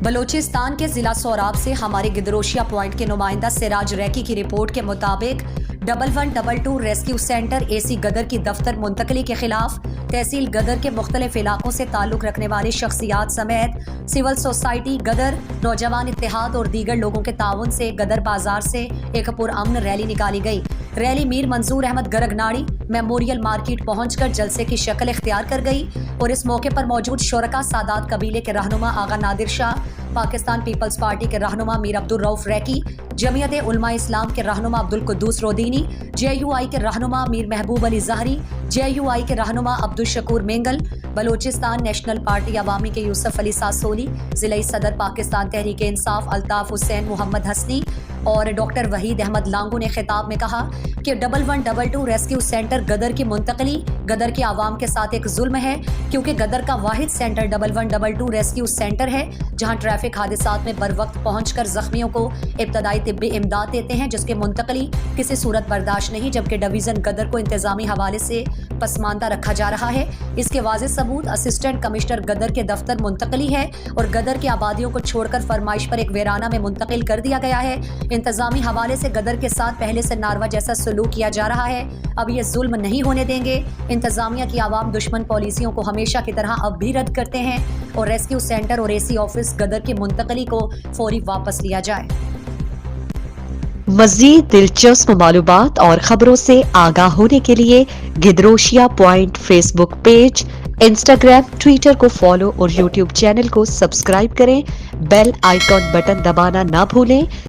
बलूचिस्तान के जिला सोराब से हमारे गिदरोशिया पॉइंट के नुमाइंदा सिराज रैकी की रिपोर्ट के मुताबिक 1122 रेस्क्यू सेंटर एसी गदर की दफ्तर मुंतकली के खिलाफ तहसील गदर के मुख्तलिफ इलाकों से ताल्लुक रखने वाली शख्सियात समेत सिविल सोसाइटी गदर, नौजवान इत्तेहाद और दीगर लोगों के ताउन से गदर बाजार से एक पुरअमन रैली निकाली गई। रैली मीर मंजूर अहमद गरगनाड़ी मेमोरियल मार्केट पहुंचकर जलसे की शक्ल इख्तियार कर गई और इस मौके पर मौजूद शुरका सादात कबीले के रहनुमा आगा नादिर शाह, पाकिस्तान पीपल्स पार्टी के रहनुमा मीर अब्दुल रऊफ रैकी, जमीयत उलमा इस्लाम के रहनुमा अब्दुल कुद्दूस रोदीनी, JUI के रहनुमा मीर महबूब अली ज़हरी, JUI के रहनुमा अब्दुल शकूर मेंगल, बलूचिस्तान नेशनल पार्टी अवामी के यूसुफ अली सासोली, ज़िले सदर पाकिस्तान तहरीक इंसाफ अल्ताफ हुसैन मोहम्मद हसनी और डॉक्टर वहीद अहमद लांगू ने खिताब में कहा कि 1122 रेस्क्यू सेंटर गदर की मुंतकली गदर के आवाम के साथ एक जुल्म है, क्योंकि गदर का वाहिद सेंटर 1122 रेस्क्यू सेंटर है जहां ट्रैफिक हादसात में बर वक्त पहुंचकर जख्मियों को इब्तदाई तिब्बी इमदाद देते हैं, जिसके मुंतकली किसी सूरत बर्दाश्त नहीं, जबकि डिवीज़न गदर को इंतजामी हवाले से पसमानदा रखा जा रहा है। इसके वाज़ेह सबूत असिस्टेंट कमिश्नर गदर के दफ्तर मुंतकली है और गदर की आबादियों को छोड़कर फरमाइश पर एक वीराना में मुंतकिल कर दिया गया है। इंतजामी हवाले से गदर के साथ पहले से नारवा जैसा सलूक किया जा रहा है। अब ये जुल्म नहीं होने देंगे। इंतजामिया की आवाम दुश्मन पॉलिसियों को हमेशा की तरह अब भी रद्द करते हैं और रेस्क्यू सेंटर और AC ऑफिस गदर की मुंतकली को फौरी वापस लिया जाए। मज़ीद दिलचस्प मालूमात और खबरों से आगाह होने के लिए Gedrosia point Facebook page, Instagram, Twitter को फॉलो और यूट्यूब चैनल को सब्सक्राइब करें। बेल आइकॉन बटन दबाना ना भूलें